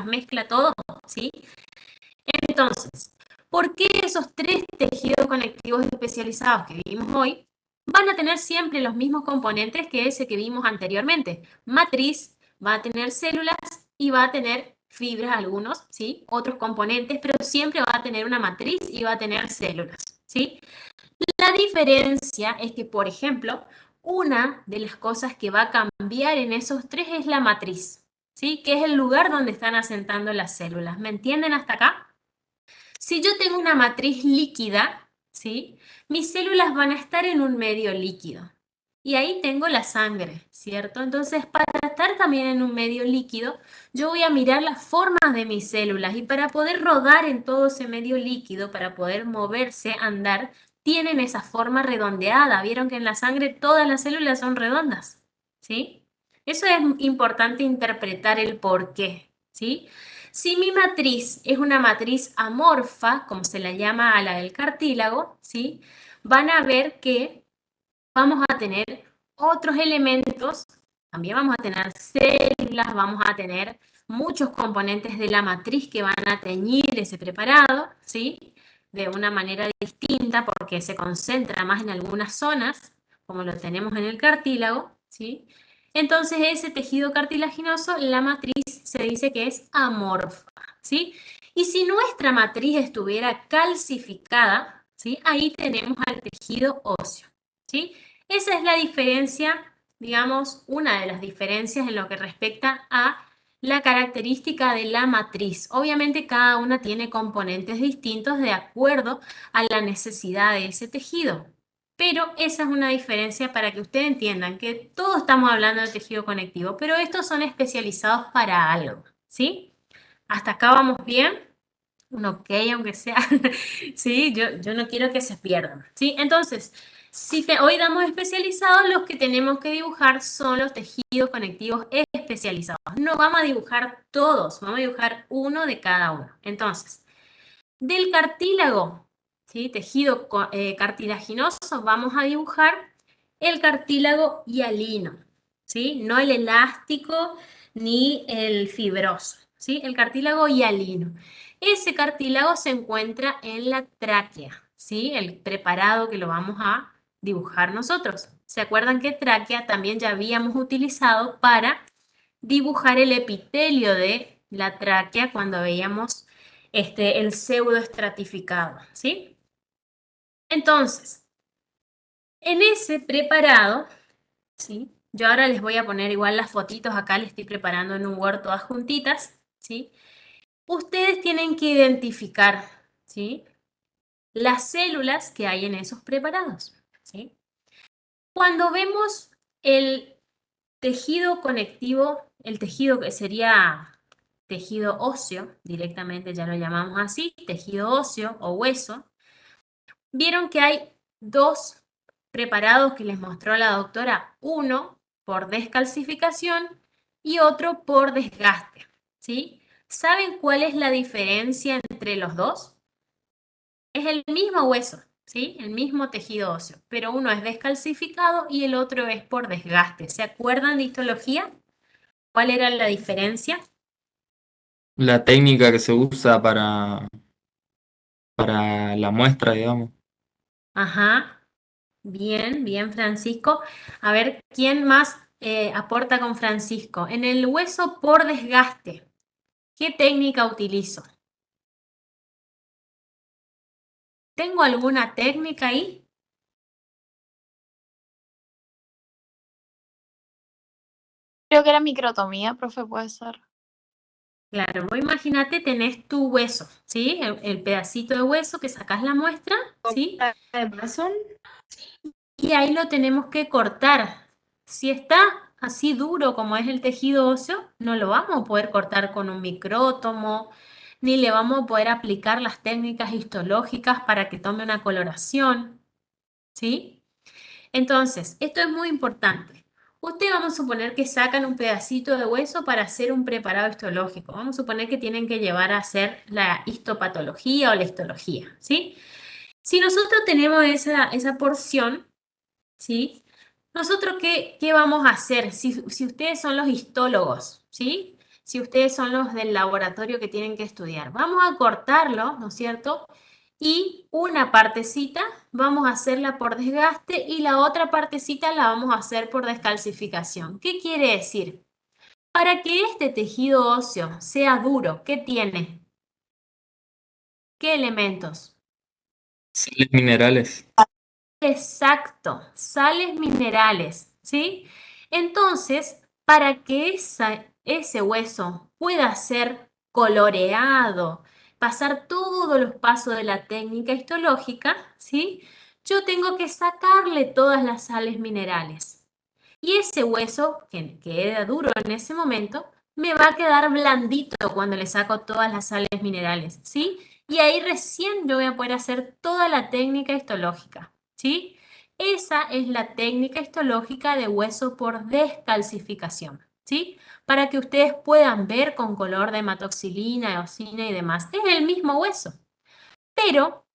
mezcla todo, ¿sí? Entonces, ¿por qué esos 3 tejidos conectivos especializados que vimos hoy van a tener siempre los mismos componentes que ese que vimos anteriormente? Matriz, va a tener células y va a tener fibras algunos, ¿sí? Otros componentes, pero siempre va a tener una matriz y va a tener células, ¿sí? La diferencia es que, por ejemplo, una de las cosas que va a cambiar en esos 3 es la matriz, ¿sí? Que es el lugar donde están asentando las células. ¿Me entienden hasta acá? Si yo tengo una matriz líquida, ¿sí? Mis células van a estar en un medio líquido. Y ahí tengo la sangre, ¿cierto? Entonces, para estar también en un medio líquido, yo voy a mirar las formas de mis células y para poder rodar en todo ese medio líquido, para poder moverse, andar, tienen esa forma redondeada. ¿Vieron que en la sangre todas las células son redondas? ¿Sí? Eso es importante interpretar el por qué, ¿sí? Si mi matriz es una matriz amorfa, como se la llama a la del cartílago, ¿sí? Van a ver que vamos a tener otros elementos, también vamos a tener células, vamos a tener muchos componentes de la matriz que van a teñir ese preparado, ¿sí? De una manera distinta porque se concentra más en algunas zonas, como lo tenemos en el cartílago, ¿sí? Entonces ese tejido cartilaginoso, la matriz se dice que es amorfa, ¿sí? Y si nuestra matriz estuviera calcificada, ¿sí? Ahí tenemos al tejido óseo, ¿sí? Esa es la diferencia, digamos, una de las diferencias en lo que respecta a la característica de la matriz. Obviamente cada una tiene componentes distintos de acuerdo a la necesidad de ese tejido. Pero esa es una diferencia para que ustedes entiendan que todos estamos hablando del tejido conectivo, pero estos son especializados para algo, ¿sí? ¿Hasta acá vamos bien? Un ok, aunque sea. Sí, yo no quiero que se pierdan, ¿sí? Entonces, hoy damos especializados, los que tenemos que dibujar son los tejidos conectivos especializados. No vamos a dibujar todos, vamos a dibujar uno de cada uno. Entonces, del cartílago, ¿sí? Tejido cartilaginoso, vamos a dibujar el cartílago hialino, ¿sí? No el elástico ni el fibroso, ¿sí? El cartílago hialino. Ese cartílago se encuentra en la tráquea, ¿sí? El preparado que lo vamos a dibujar nosotros. ¿Se acuerdan que tráquea también ya habíamos utilizado para dibujar el epitelio de la tráquea cuando veíamos el pseudoestratificado, ¿sí? Entonces, en ese preparado, ¿sí? Yo ahora les voy a poner igual las fotitos acá, les estoy preparando en un Word todas juntitas, ¿sí? Ustedes tienen que identificar, ¿sí? Las células que hay en esos preparados, ¿sí? Cuando vemos el tejido conectivo, el tejido que sería tejido óseo, directamente ya lo llamamos así, tejido óseo o hueso, vieron que hay 2 preparados que les mostró la doctora, uno por descalcificación y otro por desgaste, ¿sí? ¿Saben cuál es la diferencia entre los dos? Es el mismo hueso, ¿sí? El mismo tejido óseo, pero uno es descalcificado y el otro es por desgaste. ¿Se acuerdan de histología? ¿Cuál era la diferencia? La técnica que se usa para la muestra, digamos. Ajá, bien, bien, Francisco. A ver, ¿quién más aporta con Francisco? En el hueso por desgaste, ¿qué técnica utilizo? ¿Tengo alguna técnica ahí? Creo que era microtomía, profe, puede ser. Claro, vos imagínate, tenés tu hueso, ¿sí? El pedacito de hueso que sacás la muestra, ¿sí? ¿De Mason? Y ahí lo tenemos que cortar. Si está así duro como es el tejido óseo, no lo vamos a poder cortar con un micrótomo, ni le vamos a poder aplicar las técnicas histológicas para que tome una coloración, ¿sí? Entonces, esto es muy importante. Ustedes vamos a suponer que sacan un pedacito de hueso para hacer un preparado histológico. Vamos a suponer que tienen que llevar a hacer la histopatología o la histología, ¿sí? Si nosotros tenemos esa porción, ¿sí? Nosotros, ¿qué vamos a hacer? Si ustedes son los histólogos, ¿sí? si ustedes son los del laboratorio que tienen que estudiar. Vamos a cortarlo, ¿no es cierto? Y una partecita vamos a hacerla por desgaste y la otra partecita la vamos a hacer por descalcificación. ¿Qué quiere decir? Para que este tejido óseo sea duro, ¿qué tiene? ¿Qué elementos? Sales minerales. Exacto, sales minerales, ¿sí? Entonces, para que ese hueso pueda ser coloreado, pasar todos los pasos de la técnica histológica, ¿sí? Yo tengo que sacarle todas las sales minerales. Y ese hueso, que era duro en ese momento, me va a quedar blandito cuando le saco todas las sales minerales, ¿sí? Y ahí recién yo voy a poder hacer toda la técnica histológica, ¿sí? Esa es la técnica histológica de hueso por descalcificación, ¿sí? Para que ustedes puedan ver con color de hematoxilina, eosina y demás. Es el mismo hueso, pero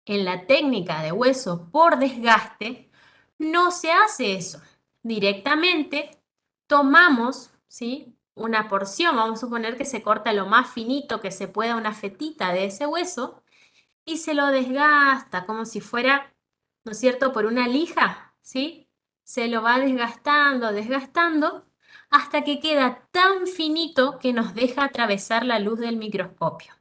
en la técnica de hueso por desgaste no se hace eso. Directamente tomamos, ¿sí?, una porción, vamos a suponer que se corta lo más finito que se pueda, una fetita de ese hueso, y se lo desgasta como si fuera, ¿no es cierto?, por una lija, ¿sí? Se lo va desgastando, desgastando, hasta que queda tan finito que nos deja atravesar la luz del microscopio,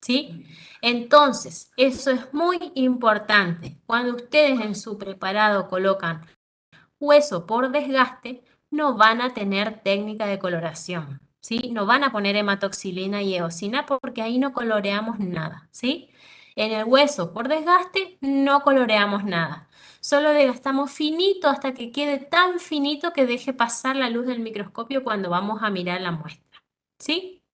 ¿sí? Entonces, eso es muy importante. Cuando ustedes en su preparado colocan hueso por desgaste, no van a tener técnica de coloración, ¿sí? No van a poner hematoxilina y eosina porque ahí no coloreamos nada, ¿sí? En el hueso por desgaste no coloreamos nada. Solo desgastamos finito hasta que quede tan finito que deje pasar la luz del microscopio cuando vamos a mirar la muestra, ¿sí?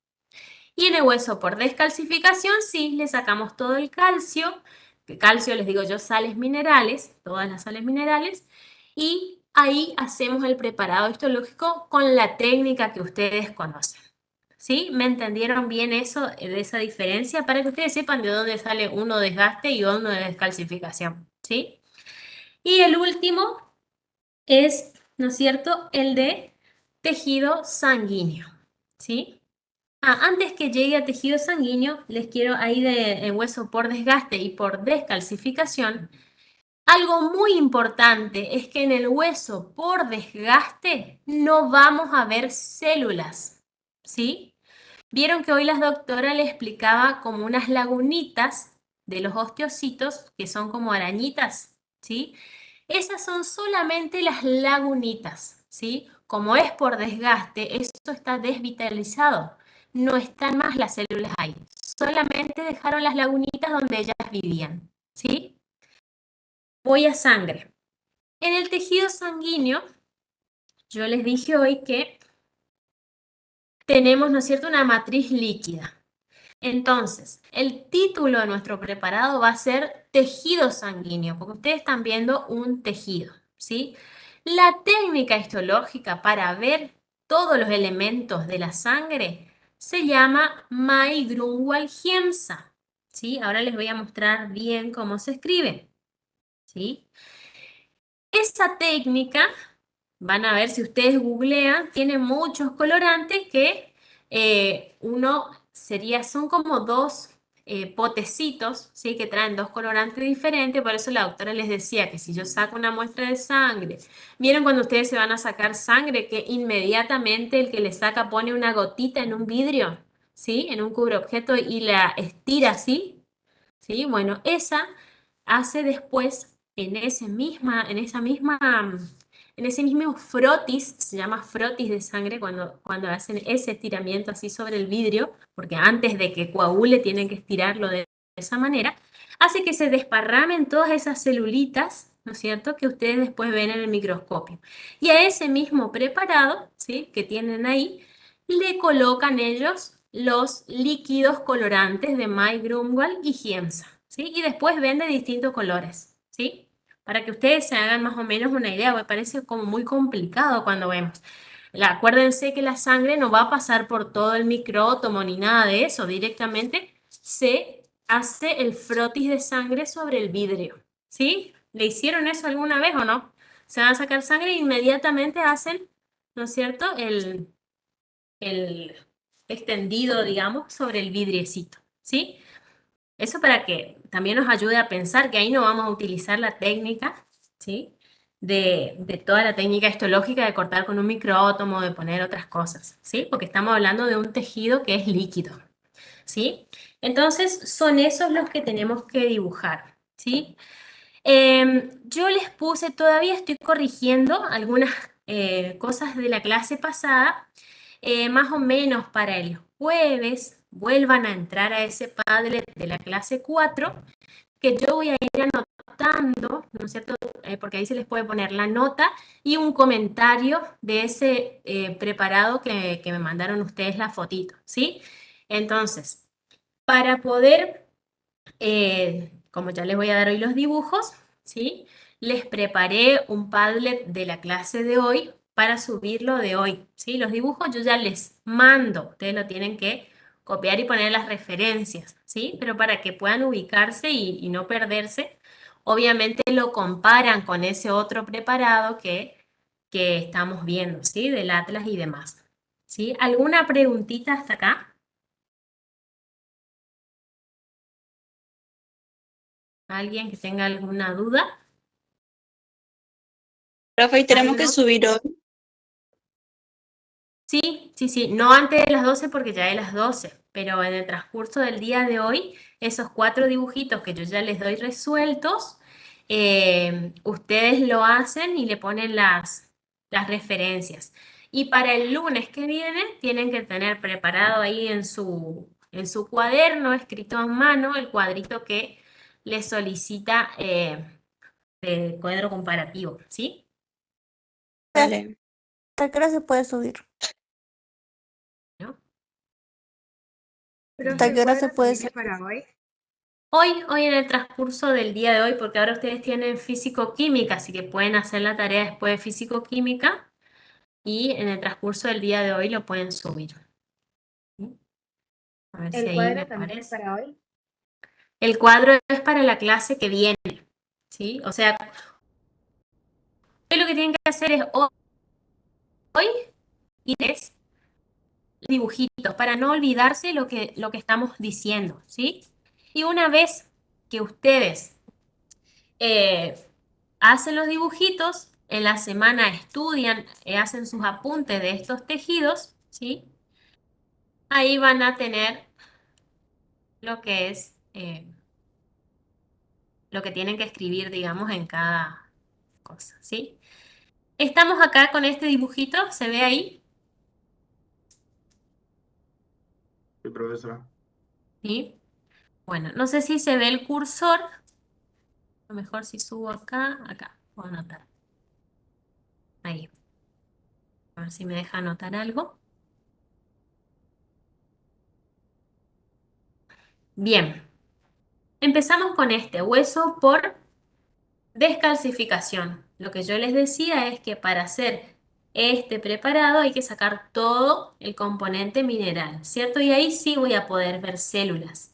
Y en el hueso por descalcificación, sí, le sacamos todo el calcio. El calcio, les digo yo, sales minerales, todas las sales minerales. Y ahí hacemos el preparado histológico con la técnica que ustedes conocen. ¿Sí? ¿Me entendieron bien eso, de esa diferencia? Para que ustedes sepan de dónde sale uno de desgaste y uno de descalcificación. ¿Sí? Y el último es, ¿no es cierto?, el de tejido sanguíneo. ¿Sí? Antes que llegue a tejido sanguíneo, les quiero ahí de hueso por desgaste y por descalcificación. Algo muy importante es que en el hueso por desgaste no vamos a ver células, ¿sí? Vieron que hoy la doctora le explicaba como unas lagunitas de los osteocitos, que son como arañitas, ¿sí? Esas son solamente las lagunitas, ¿sí? Como es por desgaste, esto está desvitalizado. No están más las células ahí. Solamente dejaron las lagunitas donde ellas vivían, ¿sí? Voy a sangre. En el tejido sanguíneo, yo les dije hoy que tenemos, ¿no es cierto?, una matriz líquida. Entonces, el título de nuestro preparado va a ser tejido sanguíneo, porque ustedes están viendo un tejido, ¿sí? La técnica histológica para ver todos los elementos de la sangre se llama May-Grunwald-Hiemsa, ¿sí? Ahora les voy a mostrar bien cómo se escribe, ¿sí? Esa técnica, van a ver si ustedes googlean, tiene muchos colorantes que son como dos potecitos, ¿sí?, que traen dos colorantes diferentes. Por eso la doctora les decía que si yo saco una muestra de sangre, ¿vieron cuando ustedes se van a sacar sangre que inmediatamente el que le saca pone una gotita en un vidrio, ¿sí?, en un cubreobjeto y la estira así? ¿Sí? Bueno, esa hace después en ese mismo frotis, se llama frotis de sangre cuando hacen ese estiramiento así sobre el vidrio, porque antes de que coagule tienen que estirarlo de esa manera, hace que se desparramen todas esas celulitas, ¿no es cierto?, que ustedes después ven en el microscopio. Y a ese mismo preparado, ¿sí?, que tienen ahí, le colocan ellos los líquidos colorantes de May-Grunwald y Hiemsa, ¿sí? Y después ven de distintos colores, ¿sí? Para que ustedes se hagan más o menos una idea, me parece como muy complicado cuando vemos. Acuérdense que la sangre no va a pasar por todo el micrótomo ni nada de eso, directamente se hace el frotis de sangre sobre el vidrio, ¿sí? ¿Le hicieron eso alguna vez o no? Se van a sacar sangre e inmediatamente hacen, ¿no es cierto?, el extendido, digamos, sobre el vidriecito, ¿sí? Eso para que también nos ayude a pensar que ahí no vamos a utilizar la técnica, ¿sí? De toda la técnica histológica de cortar con un micrótomo, de poner otras cosas, ¿sí? Porque estamos hablando de un tejido que es líquido, ¿sí? Entonces son esos los que tenemos que dibujar, ¿sí? Yo les puse, todavía estoy corrigiendo algunas cosas de la clase pasada, más o menos para el jueves vuelvan a entrar a ese Padlet de la clase 4, que yo voy a ir anotando, ¿no es cierto? Porque ahí se les puede poner la nota y un comentario de ese preparado que me mandaron ustedes la fotito, ¿sí? Entonces, para poder, como ya les voy a dar hoy los dibujos, ¿sí? Les preparé un Padlet de la clase de hoy para subirlo de hoy, ¿sí? Los dibujos yo ya les mando, ustedes lo tienen que copiar y poner las referencias, ¿sí? Pero para que puedan ubicarse y no perderse, obviamente lo comparan con ese otro preparado que estamos viendo, ¿sí? Del Atlas y demás, ¿sí? ¿Alguna preguntita hasta acá? ¿Alguien que tenga alguna duda? Profe, ¿y tenemos que ¿Algo? subir hoy? Sí, sí, sí, no antes de las 12 porque ya es las 12, pero en el transcurso del día de hoy, esos 4 dibujitos que yo ya les doy resueltos, ustedes lo hacen y le ponen las referencias. Y para el lunes que viene, tienen que tener preparado ahí en su cuaderno, escrito a mano, el cuadrito que les solicita de cuadro comparativo, ¿sí? Vale. ¿A qué hora se puede subir? ¿No? ¿Hasta qué hora se puede subir? para hoy? Hoy en el transcurso del día de hoy, porque ahora ustedes tienen físico-química, así que pueden hacer la tarea después de físico-química y en el transcurso del día de hoy lo pueden subir. ¿Sí? A ver si ¿El ahí cuadro me también es parece. para hoy? El cuadro es para la clase que viene, ¿sí? O sea, lo que tienen que hacer es hoy y es dibujitos para no olvidarse lo que estamos diciendo, ¿sí? Y una vez que ustedes hacen los dibujitos, en la semana estudian, hacen sus apuntes de estos tejidos, ¿sí? Ahí van a tener lo que es, lo que tienen que escribir, digamos, en cada cosa, ¿sí? Estamos acá con este dibujito, ¿se ve ahí? Sí, profesora. ¿Sí? Bueno, no sé si se ve el cursor, a lo mejor si subo acá, puedo anotar. Ahí. A ver si me deja anotar algo. Bien. Empezamos con este hueso por descalcificación. Lo que yo les decía es que para hacer este preparado hay que sacar todo el componente mineral, ¿cierto? Y ahí sí voy a poder ver células.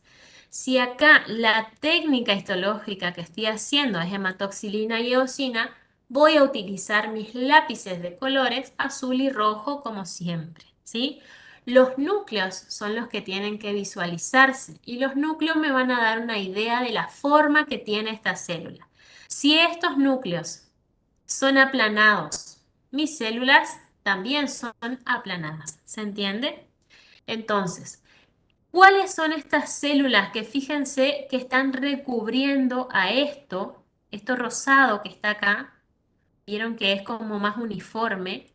Si acá la técnica histológica que estoy haciendo es hematoxilina y eosina, voy a utilizar mis lápices de colores azul y rojo como siempre, ¿sí? Los núcleos son los que tienen que visualizarse y los núcleos me van a dar una idea de la forma que tiene esta célula. Si estos núcleos son aplanados, mis células también son aplanadas. ¿Se entiende? Entonces, ¿cuáles son estas células que fíjense que están recubriendo a esto rosado que está acá? Vieron que es como más uniforme.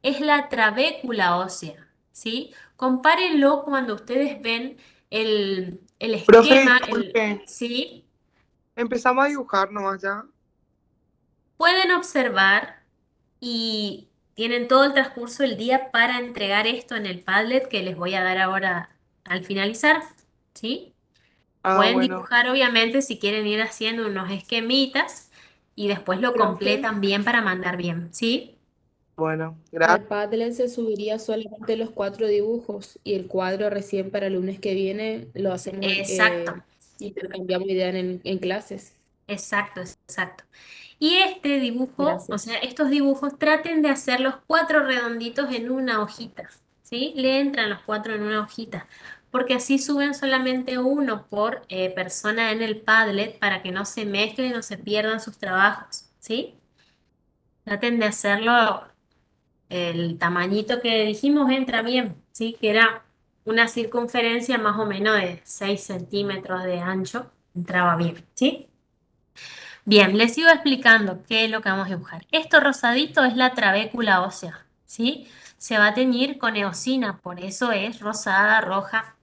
Es la trabécula ósea, ¿sí? Compárenlo cuando ustedes ven el Profe, esquema, disculpe, ¿sí? empezamos a dibujar nomás ya. Pueden observar y tienen todo el transcurso del día para entregar esto en el Padlet que les voy a dar ahora al finalizar, ¿sí? Ah, Pueden bueno. dibujar, obviamente, si quieren ir haciendo unos esquemitas y después lo Profe. completan bien para mandar bien, ¿sí? Bueno, Al gracias. Padlet se subiría solamente los 4 dibujos y el cuadro recién para el lunes que viene lo hacemos, Exacto, intercambiamos ideas en clases. exacto, exacto. Y este dibujo, o Gracias. sea, estos dibujos traten de hacer los 4 redonditos en una hojita, ¿sí? ¿sí? Le entran los 4 en una hojita, porque así suben solamente uno por persona en el Padlet para que no se mezclen y no se pierdan sus trabajos, ¿sí? Traten de hacerlo el tamañito que dijimos entra bien, ¿sí? Que era una circunferencia más o menos de 6 centímetros de ancho, entraba bien, ¿sí? Bien, les sigo explicando qué es lo que vamos a dibujar. Esto rosadito es la trabécula ósea, ¿sí? Se va a teñir con eosina, por eso es rosada, roja,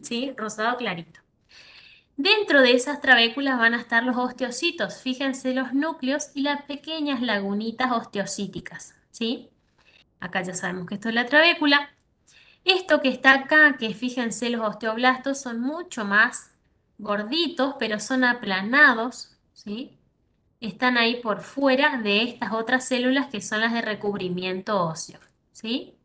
¿sí? Rosado clarito. Dentro de esas trabéculas van a estar los osteocitos, fíjense los núcleos y las pequeñas lagunitas osteocíticas, ¿sí? Acá ya sabemos que esto es la trabécula. Esto que está acá, que fíjense los osteoblastos, son mucho más gorditos, pero son aplanados, ¿sí? Están ahí por fuera de estas otras células que son las de recubrimiento óseo, ¿sí?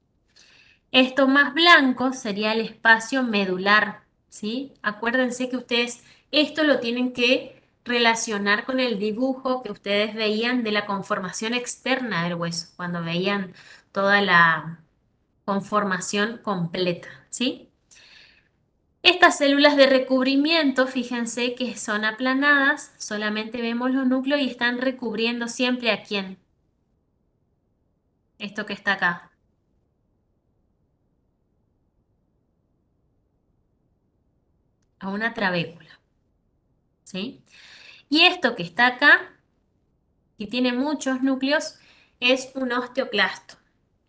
Esto más blanco sería el espacio medular, ¿sí? Acuérdense que ustedes esto lo tienen que relacionar con el dibujo que ustedes veían de la conformación externa del hueso, cuando veían toda la conformación completa, ¿sí? Estas células de recubrimiento, fíjense que son aplanadas, solamente vemos los núcleos y están recubriendo siempre ¿a quién? Esto que está acá. A una trabécula, ¿sí? Y esto que está acá, que tiene muchos núcleos, es un osteoclasto,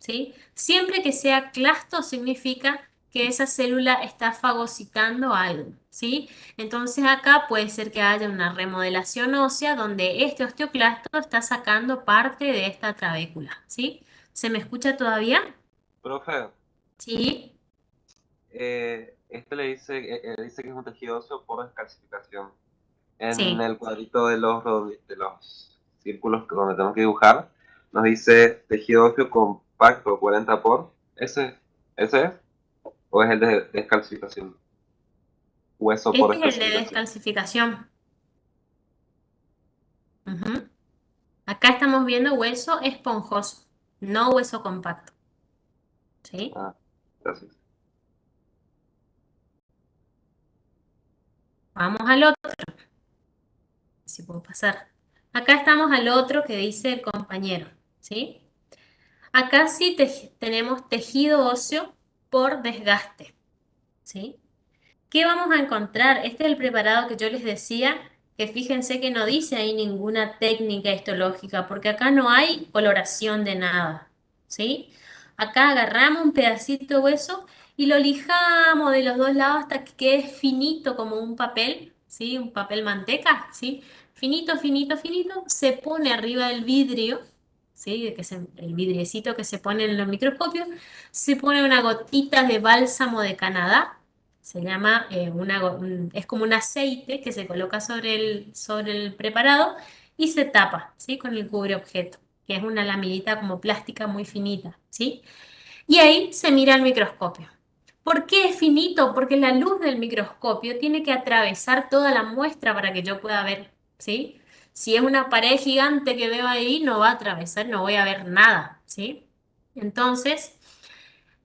¿sí? Siempre que sea clasto significa que esa célula está fagocitando algo, ¿sí? Entonces acá puede ser que haya una remodelación ósea donde este osteoclasto está sacando parte de esta trabécula, ¿sí? ¿Se me escucha todavía? Profe, Sí. este dice que es un tejido óseo por descalcificación. En Sí. el cuadrito de de los círculos donde tenemos que dibujar, nos dice tejido óseo compacto 40 por. ¿Ese es? ¿O es el de descalcificación? Hueso por Este es el de descalcificación. descalcificación. Ujú. Acá estamos viendo hueso esponjoso, no hueso compacto, ¿sí? Ah, gracias. Vamos al otro, si puedo pasar. Acá estamos al otro que dice el compañero, ¿sí? Acá sí tenemos tejido óseo por desgaste, ¿sí? ¿Qué vamos a encontrar? Este es el preparado que yo les decía, que fíjense que no dice ahí ninguna técnica histológica, porque acá no hay coloración de nada, ¿sí? Acá agarramos un pedacito de hueso y lo lijamos de los dos lados hasta que quede finito como un papel, ¿sí? Un papel manteca, ¿sí? Finito, finito, finito, se pone arriba del vidrio, ¿sí? El vidriecito que se pone en los microscopios, se pone una gotita de bálsamo de Canadá. Se llama, es como un aceite que se coloca sobre el preparado y se tapa, ¿sí? Con el cubreobjeto, que es una laminita como plástica muy finita, ¿sí? Y ahí se mira al microscopio. ¿Por qué es finito? Porque la luz del microscopio tiene que atravesar toda la muestra para que yo pueda ver, ¿sí? Si es una pared gigante que veo ahí, no va a atravesar, no voy a ver nada, ¿sí? Entonces,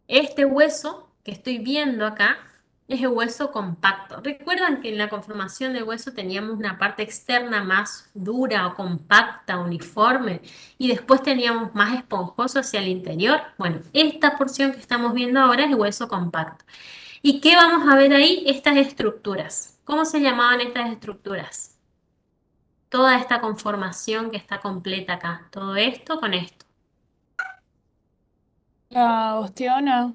este hueso que estoy viendo acá es el hueso compacto. ¿Recuerdan que en la conformación del hueso teníamos una parte externa más dura o compacta, uniforme, y después teníamos más esponjoso hacia el interior? Bueno, esta porción que estamos viendo ahora es el hueso compacto. ¿Y qué vamos a ver ahí? Estas estructuras. ¿Cómo se llamaban estas estructuras? Toda esta conformación que está completa acá. Todo esto con esto. La ostiona.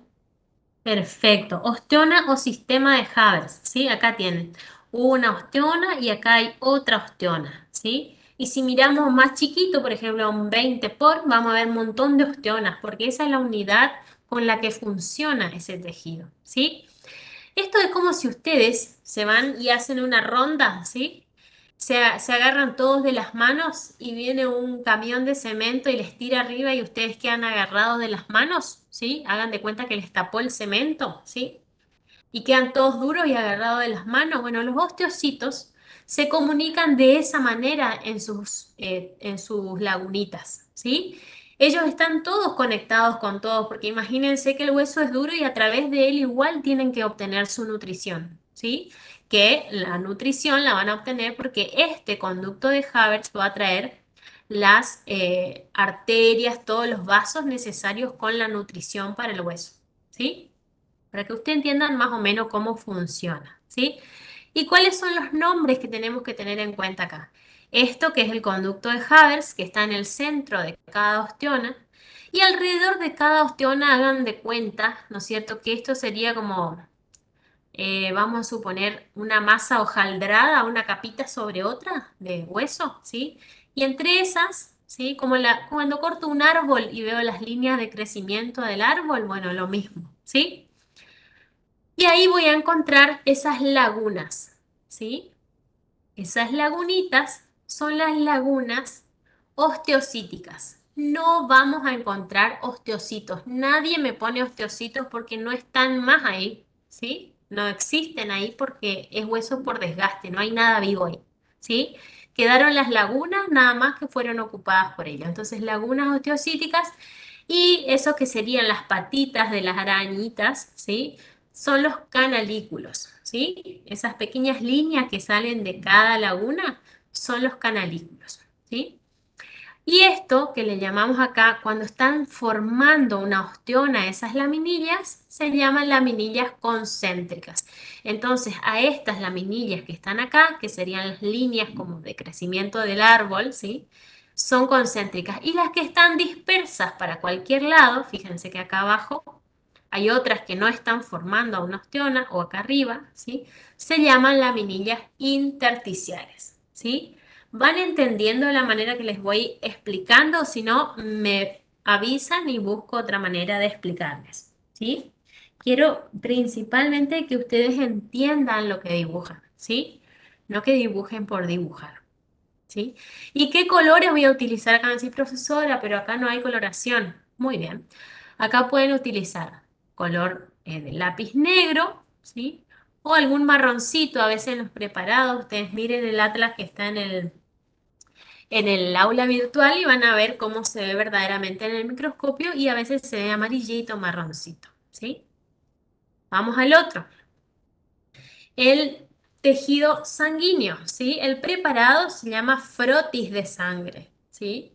Perfecto. Osteona o sistema de Haber, ¿sí? Acá tienen una osteona y acá hay otra osteona, ¿sí? Y si miramos más chiquito, por ejemplo, un 20 por, vamos a ver un montón de osteonas, porque esa es la unidad con la que funciona ese tejido, ¿sí? Esto es como si ustedes se van y hacen una ronda, ¿sí? Se agarran todos de las manos y viene un camión de cemento y les tira arriba y ustedes quedan agarrados de las manos, ¿sí? Hagan de cuenta que les tapó el cemento, ¿sí? Y quedan todos duros y agarrados de las manos. Bueno, los osteocitos se comunican de esa manera en sus lagunitas, ¿sí? Ellos están todos conectados con todos, porque imagínense que el hueso es duro y a través de él igual tienen que obtener su nutrición, ¿sí? Que la nutrición la van a obtener porque este conducto de Havertz va a traer las arterias, todos los vasos necesarios con la nutrición para el hueso, ¿sí? Para que ustedes entiendan más o menos cómo funciona, ¿sí? ¿Y cuáles son los nombres que tenemos que tener en cuenta acá? Esto que es el conducto de Havertz, que está en el centro de cada osteona, y alrededor de cada osteona hagan de cuenta, ¿no es cierto?, que esto sería como, vamos a suponer, una masa hojaldrada, una capita sobre otra de hueso, ¿sí? Y entre esas, ¿sí? Como cuando corto un árbol y veo las líneas de crecimiento del árbol, bueno, lo mismo, ¿sí? Y ahí voy a encontrar esas lagunas, ¿sí? Esas lagunitas son las lagunas osteocíticas. No vamos a encontrar osteocitos. Nadie me pone osteocitos porque no están más ahí, ¿sí? No existen ahí porque es hueso por desgaste, no hay nada vivo ahí, ¿sí? Quedaron las lagunas nada más que fueron ocupadas por ello. Entonces, lagunas osteocíticas y eso que serían las patitas de las arañitas, ¿sí? Son los canalículos, ¿sí? Esas pequeñas líneas que salen de cada laguna son los canalículos, ¿sí? Y esto que le llamamos acá, cuando están formando una osteona, esas laminillas, se llaman laminillas concéntricas. Entonces, a estas laminillas que están acá, que serían las líneas como de crecimiento del árbol, ¿sí? Son concéntricas. Y las que están dispersas para cualquier lado, fíjense que acá abajo hay otras que no están formando una osteona, o acá arriba, ¿sí? Se llaman laminillas intersticiales, ¿sí? ¿Van entendiendo la manera que les voy explicando? Si no, me avisan y busco otra manera de explicarles, ¿sí? Quiero principalmente que ustedes entiendan lo que dibujan, ¿sí? No que dibujen por dibujar, ¿sí? ¿Y qué colores voy a utilizar acá? Sí, profesora, pero acá no hay coloración. Muy bien. Acá pueden utilizar color de lápiz negro, ¿sí? O algún marroncito, a veces en los preparados. Ustedes miren el atlas que está en el aula virtual y van a ver cómo se ve verdaderamente en el microscopio y a veces se ve amarillito, marroncito, ¿sí? Vamos al otro. El tejido sanguíneo, ¿sí? El preparado se llama frotis de sangre, ¿sí?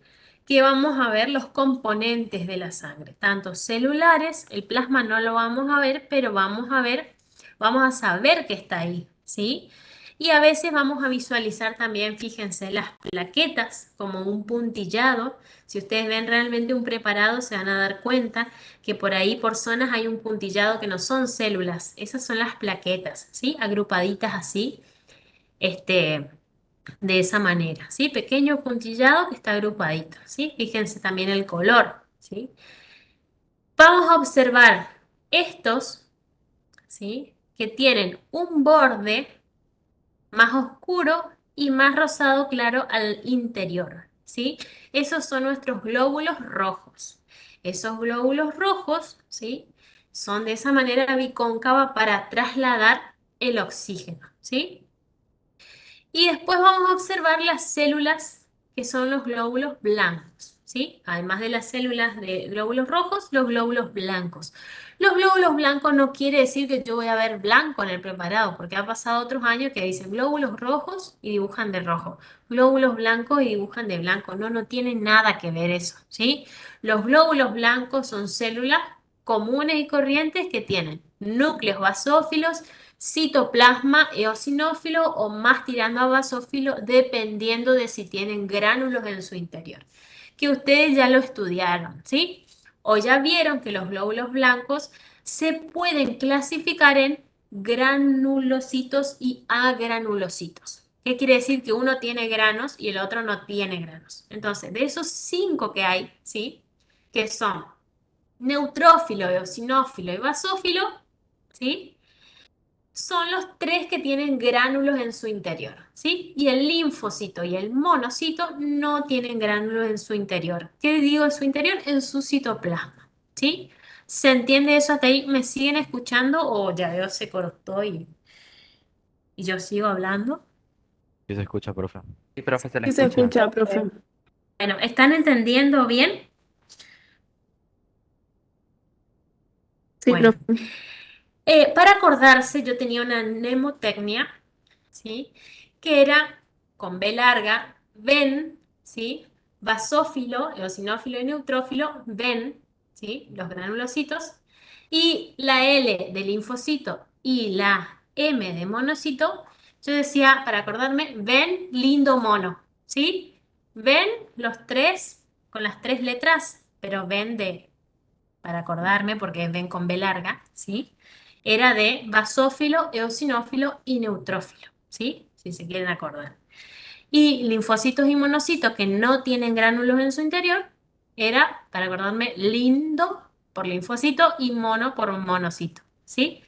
Que vamos a ver los componentes de la sangre, tanto celulares, el plasma no lo vamos a ver, pero vamos a saber que está ahí, ¿sí? Y a veces vamos a visualizar también, fíjense, las plaquetas como un puntillado. Si ustedes ven realmente un preparado, se van a dar cuenta que por ahí, por zonas, hay un puntillado que no son células. Esas son las plaquetas, ¿sí? Agrupaditas así, de esa manera, ¿sí? Pequeño puntillado que está agrupadito, ¿sí? Fíjense también el color, ¿sí? Vamos a observar estos, ¿sí? Que tienen un borde más oscuro y más rosado claro al interior, ¿sí? Esos son nuestros glóbulos rojos. Esos glóbulos rojos, ¿sí? Son de esa manera bicóncava para trasladar el oxígeno, ¿sí? Y después vamos a observar las células que son los glóbulos blancos, ¿sí? Además de las células de glóbulos rojos, los glóbulos blancos. Los glóbulos blancos no quiere decir que yo voy a ver blanco en el preparado, porque ha pasado otros años que dicen glóbulos rojos y dibujan de rojo, glóbulos blancos y dibujan de blanco. No, no tiene nada que ver eso, ¿sí? Los glóbulos blancos son células comunes y corrientes que tienen núcleos basófilos, citoplasma eosinófilo o más tirando a basófilo, dependiendo de si tienen gránulos en su interior, que ustedes ya lo estudiaron, ¿sí? O ya vieron que los glóbulos blancos se pueden clasificar en granulocitos y agranulocitos. ¿Qué quiere decir? Que uno tiene granos y el otro no tiene granos. Entonces, de esos 5 que hay, ¿sí? Que son neutrófilo, eosinófilo y basófilo, ¿sí? Son los 3 que tienen gránulos en su interior, ¿sí? Y el linfocito y el monocito no tienen gránulos en su interior. ¿Qué digo en su interior? En su citoplasma, ¿sí? ¿Se entiende eso hasta ahí? ¿Me siguen escuchando o ya veo se cortó y yo sigo hablando? Sí se escucha, profe. Sí, profe, se la Sí se escucha. escucha, profe. Bueno, ¿están entendiendo bien? Sí, Bueno. profe. Para acordarse, yo tenía una mnemotecnia, ¿sí? Que era con B larga, ven, ¿sí? Basófilo, eosinófilo y neutrófilo, ven, ¿sí? Los granulocitos. Y la L de linfocito y la M de monocito, yo decía, para acordarme, ven, lindo mono, ¿sí? Ven los tres, con las tres letras, pero ven de, para acordarme, porque ven con B larga, ¿sí? Era de basófilo, eosinófilo y neutrófilo, ¿sí? Si se quieren acordar. Y linfocitos y monocitos que no tienen gránulos en su interior, era, para acordarme, lindo por linfocito y mono por monocito, ¿sí?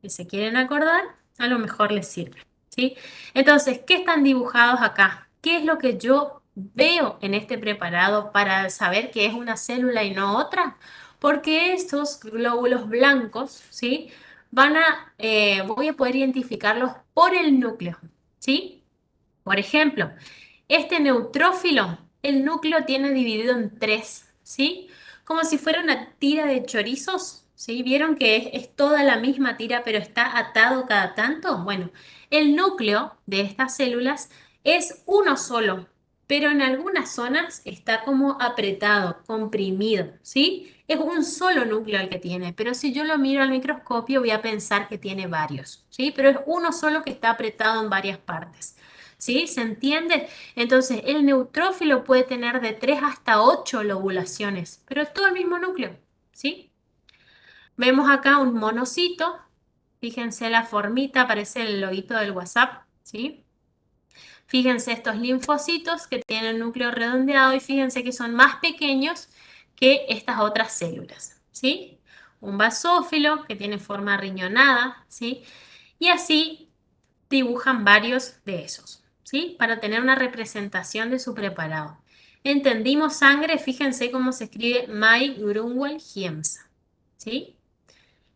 Si se quieren acordar, a lo mejor les sirve, ¿sí? Entonces, ¿qué están dibujados acá? ¿Qué es lo que yo veo en este preparado para saber que es una célula y no otra? Porque estos glóbulos blancos, ¿sí? Voy a poder identificarlos por el núcleo, ¿sí? Por ejemplo, este neutrófilo, el núcleo tiene dividido en tres, ¿sí? Como si fuera una tira de chorizos, ¿sí? ¿Vieron que es toda la misma tira, pero está atado cada tanto? Bueno, el núcleo de estas células es uno solo, pero en algunas zonas está como apretado, comprimido, ¿sí? Es un solo núcleo el que tiene, pero si yo lo miro al microscopio voy a pensar que tiene varios, ¿sí? Pero es uno solo que está apretado en varias partes. ¿Sí? ¿Se entiende? Entonces, el neutrófilo puede tener de 3 hasta 8 lobulaciones, pero es todo el mismo núcleo, ¿sí? Vemos acá un monocito, fíjense la formita, parece el loguito del WhatsApp, ¿sí? Fíjense estos linfocitos que tienen núcleo redondeado y fíjense que son más pequeños que estas otras células, ¿sí? Un basófilo que tiene forma riñonada, ¿sí? Y así dibujan varios de esos, ¿sí? Para tener una representación de su preparado. Entendimos sangre, fíjense cómo se escribe Mai Grunwald Hiemsa, ¿sí?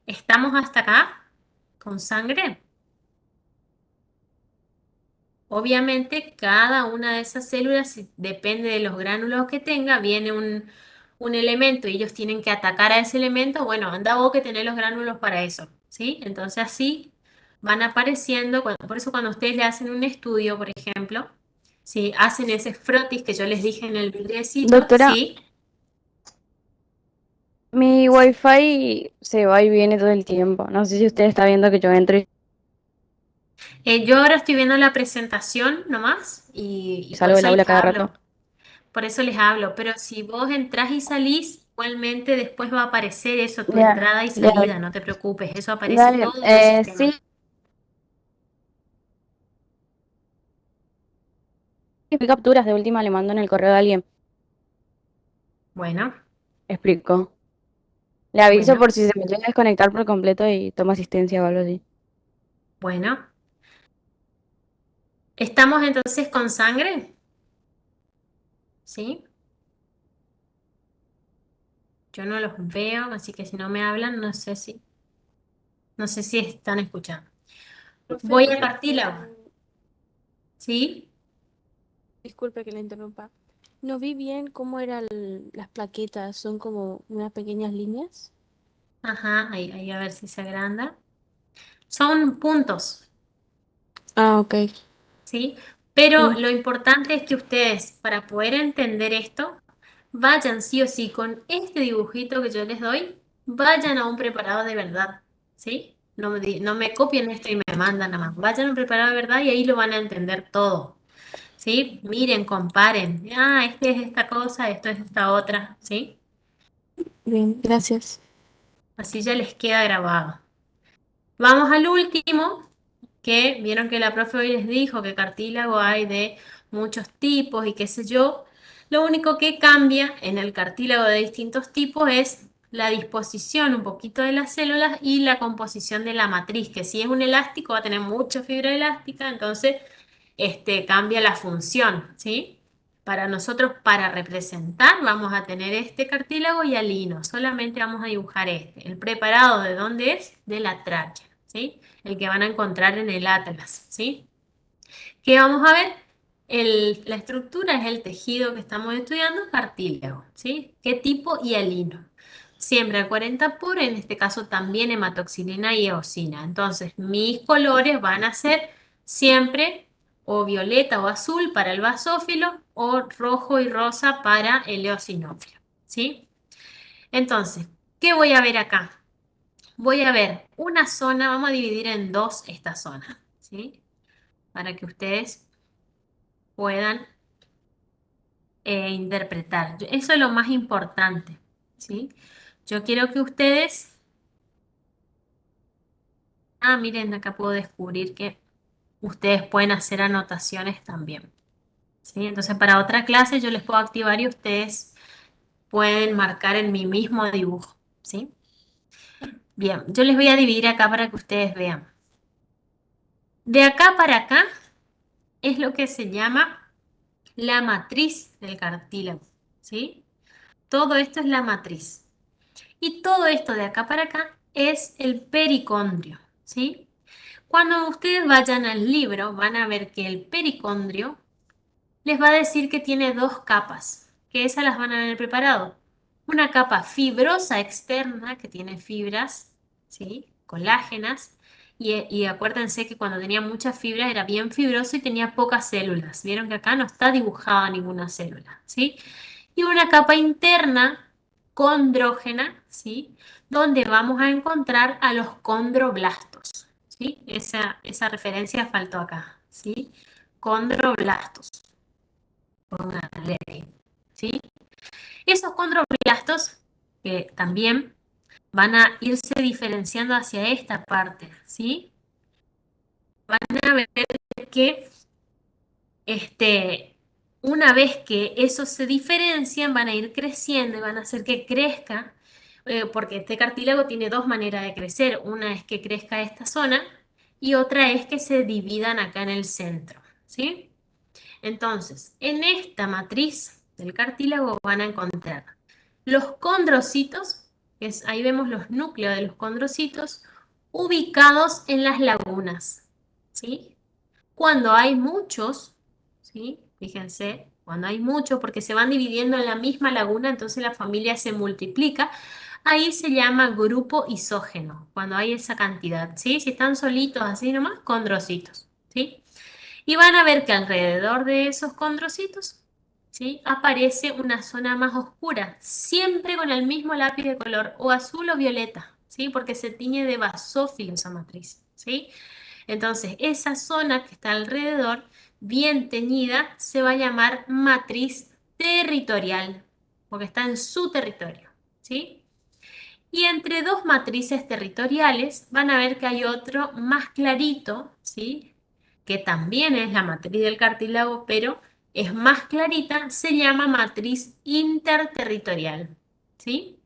¿Estamos hasta acá con sangre? Obviamente, cada una de esas células, depende de los gránulos que tenga, viene un elemento y ellos tienen que atacar a ese elemento. Bueno, anda vos que tenés los gránulos para eso, ¿sí? Entonces así van apareciendo, por eso cuando ustedes le hacen un estudio, por ejemplo, si hacen ese frotis que yo les dije en el vidriecito, Doctora, ¿sí? mi wifi se va y viene todo el tiempo. No sé si usted está viendo que yo entro y Yo ahora estoy viendo la presentación nomás y por salgo del eso aula les cada hablo. rato. Por eso les hablo, pero si vos entrás y salís, igualmente después va a aparecer eso, tu Ya, entrada y ya, salida, no te preocupes, eso aparece dale. todo en el sistema. Sí, vi capturas de última, le mando en el correo de alguien. Bueno, Explico. Le aviso bueno, por si se me llega a desconectar por completo y toma asistencia o algo así. bueno. ¿Estamos entonces con sangre? ¿Sí? Yo no los veo, así que si no me hablan, no sé si están escuchando. Profe, Voy a cartílago, ¿sí? disculpe que le interrumpa. No vi bien cómo eran las plaquetas. Son como unas pequeñas líneas. Ajá, ahí a ver si se agranda. Son puntos, Ah, ok. ¿sí? Pero Sí. lo importante es que ustedes, para poder entender esto, vayan sí o sí con este dibujito que yo les doy, vayan a un preparado de verdad, ¿sí? No me copien esto y me mandan nada más. Vayan a un preparado de verdad y ahí lo van a entender todo, ¿sí? Miren, comparen. Ah, este es esta cosa, esto es esta otra, ¿sí? Bien, gracias. Así ya les queda grabado. Vamos al último, que vieron que la profe hoy les dijo que cartílago hay de muchos tipos y qué sé yo. Lo único que cambia en el cartílago de distintos tipos es la disposición un poquito de las células y la composición de la matriz, que si es un elástico va a tener mucha fibra elástica, entonces cambia la función, ¿sí? Para nosotros, para representar, vamos a tener este cartílago y al hino. Solamente vamos a dibujar este. ¿El preparado de dónde es? De la tráquea, ¿sí? El que van a encontrar en el atlas, ¿sí? ¿Qué vamos a ver? La estructura es el tejido que estamos estudiando, cartílago, ¿sí? ¿Qué tipo? Y el hino. siempre al 40 por, en este caso también hematoxilina y eosina. Entonces, mis colores van a ser siempre o violeta o azul para el basófilo o rojo y rosa para el eosinófilo, ¿sí? Entonces, ¿qué voy a ver acá? Voy a ver una zona, vamos a dividir en dos esta zona, ¿sí? Para que ustedes puedan interpretar. Eso es lo más importante, ¿sí? Yo quiero que ustedes... Ah, miren, acá puedo descubrir que ustedes pueden hacer anotaciones también, ¿sí? Entonces, para otra clase yo les puedo activar y ustedes pueden marcar en mi mismo dibujo, ¿sí? Bien, yo les voy a dividir acá para que ustedes vean. De acá para acá es lo que se llama la matriz del cartílago, ¿sí? Todo esto es la matriz. Y todo esto de acá para acá es el pericondrio, ¿sí? Cuando ustedes vayan al libro, van a ver que el pericondrio les va a decir que tiene dos capas, que esas las van a ver en el preparado. Una capa fibrosa externa, que tiene fibras, ¿sí? Colágenas, y acuérdense que cuando tenía muchas fibras era bien fibroso y tenía pocas células. Vieron que acá no está dibujada ninguna célula, ¿sí? Y una capa interna condrógena, ¿sí? Donde vamos a encontrar a los condroblastos, ¿sí? Esa referencia faltó acá, ¿sí? Condroblastos. Pónganle ahí, ¿sí? Esos condroblastos que también van a irse diferenciando hacia esta parte, ¿sí? Van a ver que una vez que esos se diferencian, van a ir creciendo y van a hacer que crezca, porque este cartílago tiene dos maneras de crecer. Una es que crezca esta zona y otra es que se dividan acá en el centro, ¿sí? Entonces, en esta matriz del cartílago van a encontrar los condrocitos, ahí vemos los núcleos de los condrocitos, ubicados en las lagunas, ¿sí? Cuando hay muchos, ¿sí? Fíjense, cuando hay muchos, porque se van dividiendo en la misma laguna, entonces la familia se multiplica, ahí se llama grupo isógeno, cuando hay esa cantidad, ¿sí? Si están solitos así nomás, condrocitos, ¿sí? Y van a ver que alrededor de esos condrocitos, ¿sí? Aparece una zona más oscura, siempre con el mismo lápiz de color, o azul o violeta, ¿sí? Porque se tiñe de basófilo esa matriz, ¿sí? Entonces, esa zona que está alrededor, bien teñida, se va a llamar matriz territorial, porque está en su territorio, ¿sí? Y entre dos matrices territoriales van a ver que hay otro más clarito, ¿sí? Que también es la matriz del cartílago, pero es más clarita, se llama matriz interterritorial, ¿sí?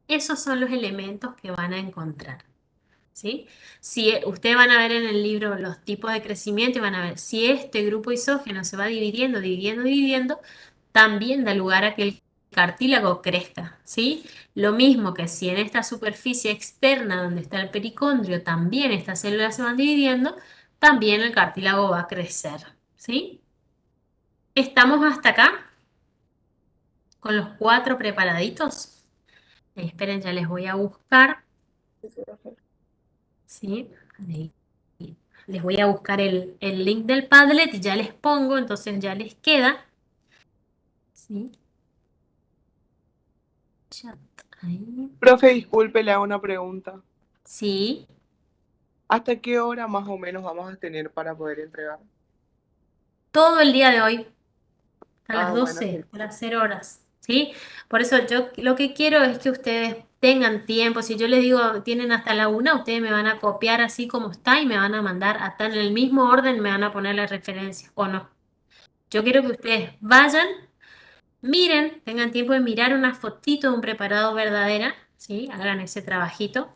Esos son los elementos que van a encontrar, ¿sí? Si ustedes van a ver en el libro los tipos de crecimiento y van a ver si este grupo isógeno se va dividiendo, también da lugar a que el cartílago crezca, ¿sí? Lo mismo que si en esta superficie externa donde está el pericondrio también estas células se van dividiendo, también el cartílago va a crecer, ¿sí? ¿Estamos hasta acá? Con los 4 preparaditos. Esperen, ya les voy a buscar. ¿Sí? Ahí. Les voy a buscar el link del Padlet y ya les pongo, entonces ya les queda. ¿Sí? Chat. Ahí. Profe, disculpe, le hago una pregunta. Sí. ¿Hasta qué hora más o menos vamos a tener para poder entregar? Todo el día de hoy. A las Ah, 12, bueno. a las 0 horas, ¿sí? Por eso yo lo que quiero es que ustedes tengan tiempo. Si yo les digo tienen hasta la 1, ustedes me van a copiar así como está y me van a mandar hasta en el mismo orden, me van a poner la referencia, ¿o no? Yo quiero que ustedes vayan, miren, tengan tiempo de mirar una fotito de un preparado verdadera, ¿sí? Hagan ese trabajito.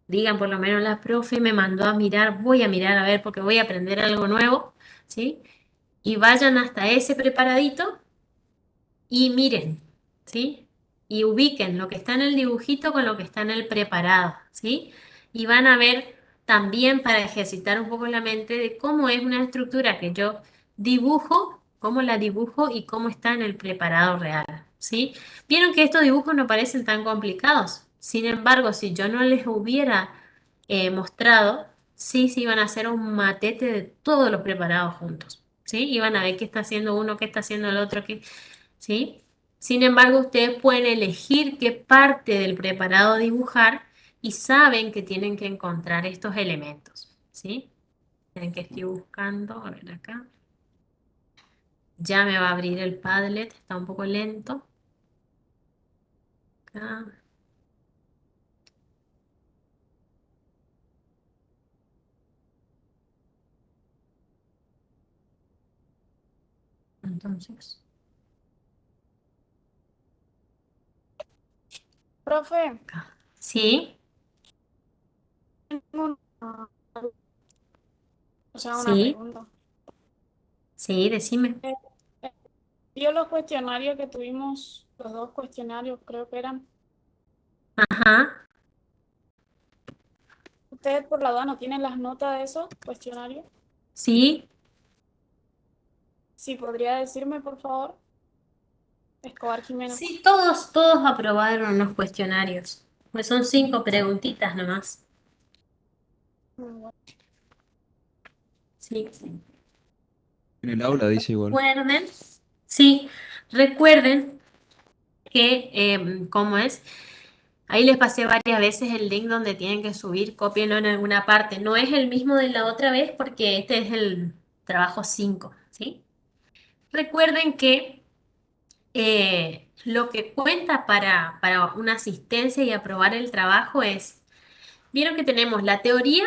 Digan por lo menos la profe me mandó a mirar, voy a mirar a ver porque voy a aprender algo nuevo, ¿sí? Y vayan hasta ese preparadito y miren, ¿sí? Y ubiquen lo que está en el dibujito con lo que está en el preparado, ¿sí? Y van a ver también para ejercitar un poco la mente de cómo es una estructura que yo dibujo, cómo la dibujo y cómo está en el preparado real, ¿sí? Vieron que estos dibujos no parecen tan complicados. Sin embargo, si yo no les hubiera mostrado, sí, sí iban a hacer un matete de todos los preparados juntos, ¿sí? Iban a ver qué está haciendo uno, qué está haciendo el otro, ¿sí? Sin embargo, ustedes pueden elegir qué parte del preparado dibujar y saben que tienen que encontrar estos elementos, ¿sí? Tienen que estoy buscando, a ver acá. Ya me va a abrir el Padlet, está un poco lento. Acá. Entonces, Profe, acá. ¿Sí? tengo una ¿Sí? pregunta. ¿Sí? Decime. Vio los cuestionarios que tuvimos, los 2 cuestionarios creo que eran. Ajá. ¿Ustedes por la duda no tienen las notas de esos cuestionarios? ¿Sí? Sí, podría decirme, por favor. Escobar Jimeno. Sí, todos aprobaron los cuestionarios. Pues son 5 preguntitas nomás. Sí. En el aula dice igual. Recuerden, sí, recuerden que, ¿cómo es? Ahí les pasé varias veces el link donde tienen que subir, cópienlo en alguna parte. No es el mismo de la otra vez porque este es el trabajo 5, ¿sí? Recuerden que lo que cuenta para una asistencia y aprobar el trabajo es, vieron que tenemos la teoría,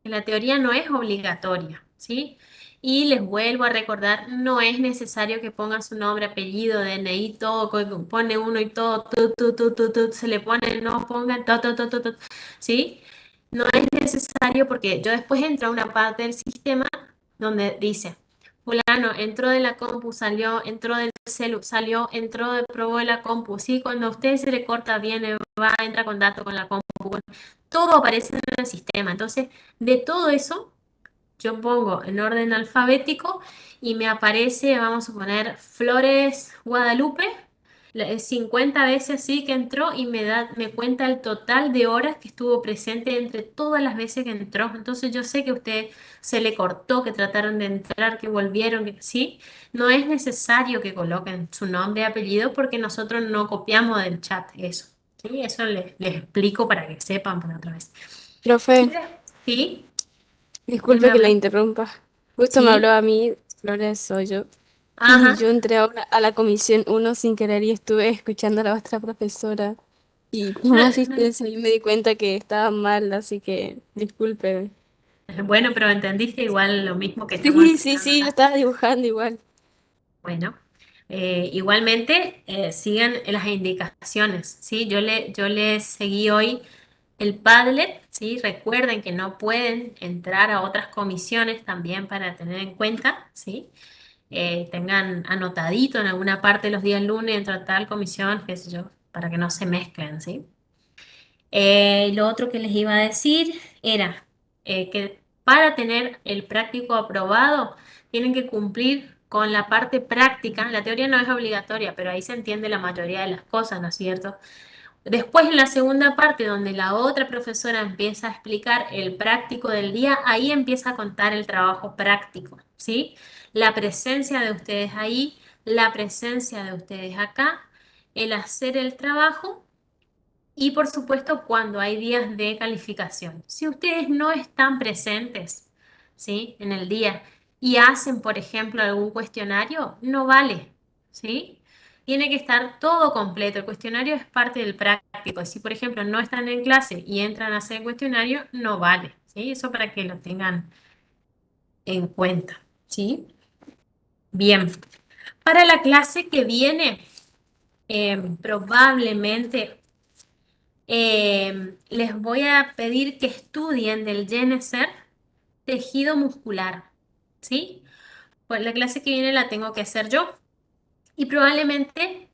que la teoría no es obligatoria, ¿sí? Y les vuelvo a recordar, no es necesario que pongan su nombre, apellido, DNI, todo, pone uno y todo, se le pone, no pongan, ¿sí? No es necesario porque yo después entro a una parte del sistema donde dice, fulano entró de la compu, salió, entró del celu, salió, entró, probó de la compu, ¿sí? Cuando a usted se le corta, viene, va, entra con datos con la compu, todo aparece en el sistema. Entonces, de todo eso, yo pongo en orden alfabético y me aparece, vamos a poner Flores Guadalupe, 50 veces así que entró y me cuenta el total de horas que estuvo presente entre todas las veces que entró. Entonces yo sé que a usted se le cortó, que trataron de entrar, que volvieron, que sí. No es necesario que coloquen su nombre y apellido porque nosotros no copiamos del chat eso. ¿Sí? Eso les explico para que sepan por otra vez. Profe, ¿Sí? ¿Quién me disculpe que la habla? interrumpa. Justo me ¿Sí? habló a mí, Flores soy yo. Y yo Ajá. entré a la comisión 1 sin querer y estuve escuchando a la vuestra profesora. Y como No, asistencia y me di cuenta que estaba mal, así que disculpe. bueno, pero entendiste igual lo mismo que estamos Sí, sí, explicando sí, yo acá. estaba dibujando igual. Bueno, igualmente sigan las indicaciones, ¿sí? Yo les seguí hoy el Padlet, ¿sí? Recuerden que no pueden entrar a otras comisiones también para tener en cuenta, ¿sí? Tengan anotadito en alguna parte los días lunes, entro a tal comisión, qué sé yo, para que no se mezclen, ¿sí? Lo otro que les iba a decir era que para tener el práctico aprobado tienen que cumplir con la parte práctica. La teoría no es obligatoria, pero ahí se entiende la mayoría de las cosas, ¿no es cierto? Después en la segunda parte, donde la otra profesora empieza a explicar el práctico del día, ahí empieza a contar el trabajo práctico, ¿sí? La presencia de ustedes ahí, la presencia de ustedes acá, el hacer el trabajo y por supuesto cuando hay días de calificación. Si ustedes no están presentes, ¿sí? En el día y hacen, por ejemplo, algún cuestionario, no vale, ¿sí? Tiene que estar todo completo. El cuestionario es parte del práctico. Si, por ejemplo, no están en clase y entran a hacer el cuestionario, no vale, ¿sí? Eso para que lo tengan en cuenta, ¿sí? Bien. Para la clase que viene, probablemente les voy a pedir que estudien del Geneser tejido muscular, ¿sí? Pues la clase que viene la tengo que hacer yo y probablemente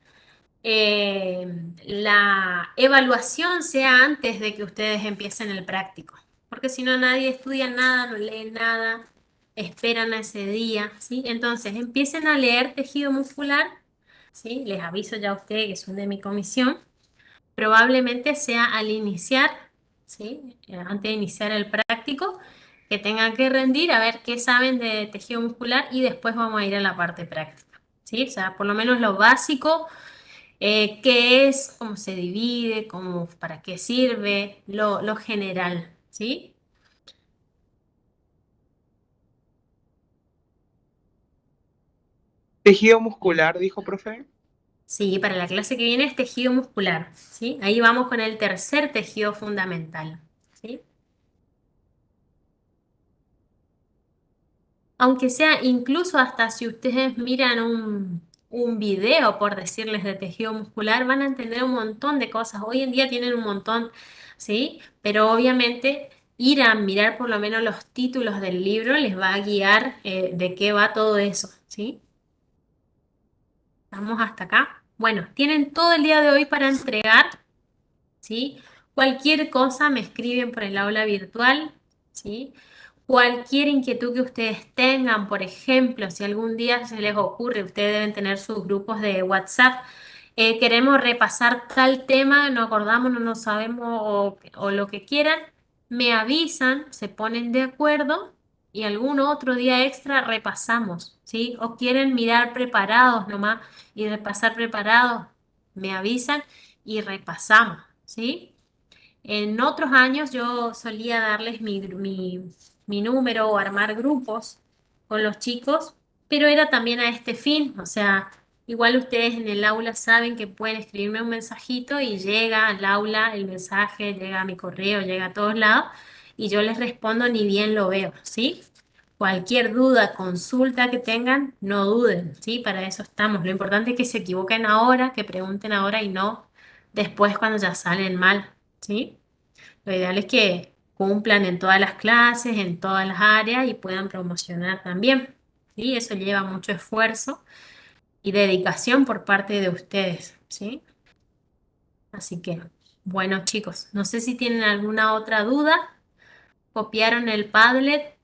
la evaluación sea antes de que ustedes empiecen el práctico, porque si no nadie estudia nada, no lee nada, esperan a ese día, ¿sí? Entonces empiecen a leer tejido muscular, ¿sí? Les aviso ya a ustedes que son de mi comisión. Probablemente sea al iniciar, ¿sí? Antes de iniciar el práctico, que tengan que rendir a ver qué saben de tejido muscular y después vamos a ir a la parte práctica, ¿sí? O sea, por lo menos lo básico, qué es, cómo se divide, para qué sirve, lo general, ¿sí? Tejido muscular, dijo profe. Sí, para la clase que viene es tejido muscular, ¿sí? Ahí vamos con el tercer tejido fundamental, ¿sí? Aunque sea incluso hasta si ustedes miran un video, por decirles, de tejido muscular, van a entender un montón de cosas. Hoy en día tienen un montón, ¿sí? Pero obviamente ir a mirar por lo menos los títulos del libro les va a guiar de qué va todo eso, ¿sí? ¿Estamos hasta acá? Bueno, tienen todo el día de hoy para entregar, ¿sí? Cualquier cosa me escriben por el aula virtual, ¿sí? Cualquier inquietud que ustedes tengan, por ejemplo, si algún día se les ocurre, ustedes deben tener sus grupos de WhatsApp, queremos repasar tal tema, no acordamos, no nos sabemos o lo que quieran, me avisan, se ponen de acuerdo y algún otro día extra repasamos, ¿sí? O quieren mirar preparados nomás y repasar preparados, me avisan y repasamos, ¿sí? En otros años yo solía darles mi número o armar grupos con los chicos, pero era también a este fin, o sea, igual ustedes en el aula saben que pueden escribirme un mensajito y llega al aula el mensaje, llega a mi correo, llega a todos lados y yo les respondo ni bien lo veo, ¿sí? Cualquier duda, consulta que tengan, no duden, ¿sí? Para eso estamos. Lo importante es que se equivoquen ahora, que pregunten ahora y no después cuando ya salen mal, ¿sí? Lo ideal es que cumplan en todas las clases, en todas las áreas y puedan promocionar también, ¿sí? Eso lleva mucho esfuerzo y dedicación por parte de ustedes, ¿sí? Así que, bueno, chicos, no sé si tienen alguna otra duda. ¿Copiaron el Padlet?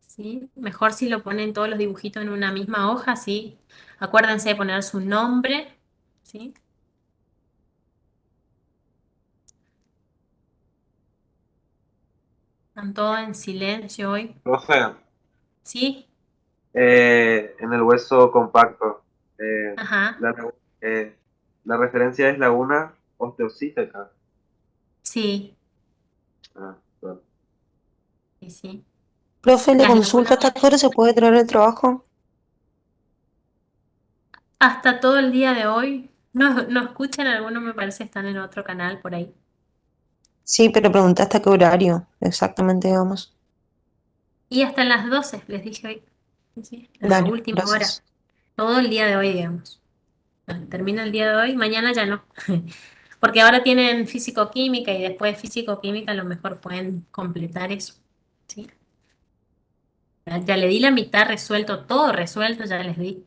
¿Sí? Mejor si lo ponen todos los dibujitos en una misma hoja, ¿sí? Acuérdense de poner su nombre, ¿sí? Están todos en silencio hoy, Profe, ¿sí? en el hueso compacto, Ajá, la referencia es laguna osteocítica. sí, Ah, bueno. sí, sí. Profe, le Las consulta lagunas, hasta qué hora se puede traer el trabajo. hasta todo el día de hoy, no escuchan, algunos me parece están en otro canal por ahí. Sí, pero pregunté hasta qué horario exactamente, digamos. Y hasta las 12, les dije hoy, sí, sí, en la Dale, última hora, gracias. todo el día de hoy, digamos. Termina el día de hoy, mañana ya no. Porque ahora tienen físico-química y después de físico-química a lo mejor pueden completar eso, ¿sí? Ya le di la mitad resuelto, todo resuelto, ya les di,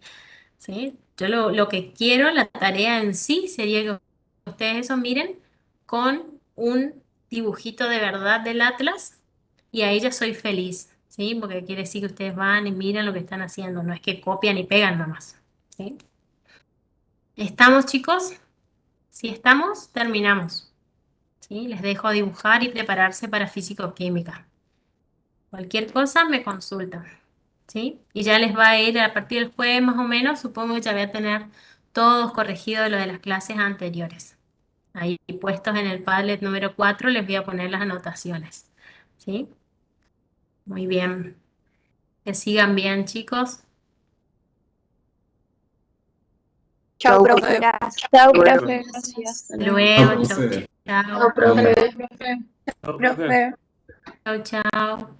¿sí? Yo lo que quiero, la tarea en sí, sería que ustedes eso miren con un dibujito de verdad del Atlas y ahí ya soy feliz, ¿sí? Porque quiere decir que ustedes van y miran lo que están haciendo, no es que copian y pegan nomás, ¿sí? ¿Estamos, chicos? Si estamos, terminamos, ¿sí? Les dejo dibujar y prepararse para físico-química. Cualquier cosa me consultan, ¿sí? Y ya les va a ir a partir del jueves más o menos, supongo que ya voy a tener todos corregidos lo de las clases anteriores. Ahí puestos en el Padlet número 4 les voy a poner las anotaciones, ¿sí? Muy bien. Que sigan bien, chicos. Chao, profe. Gracias. Chao, Bueno. profe. Gracias. Hasta luego, chau, chau. Profe. Chau, chau.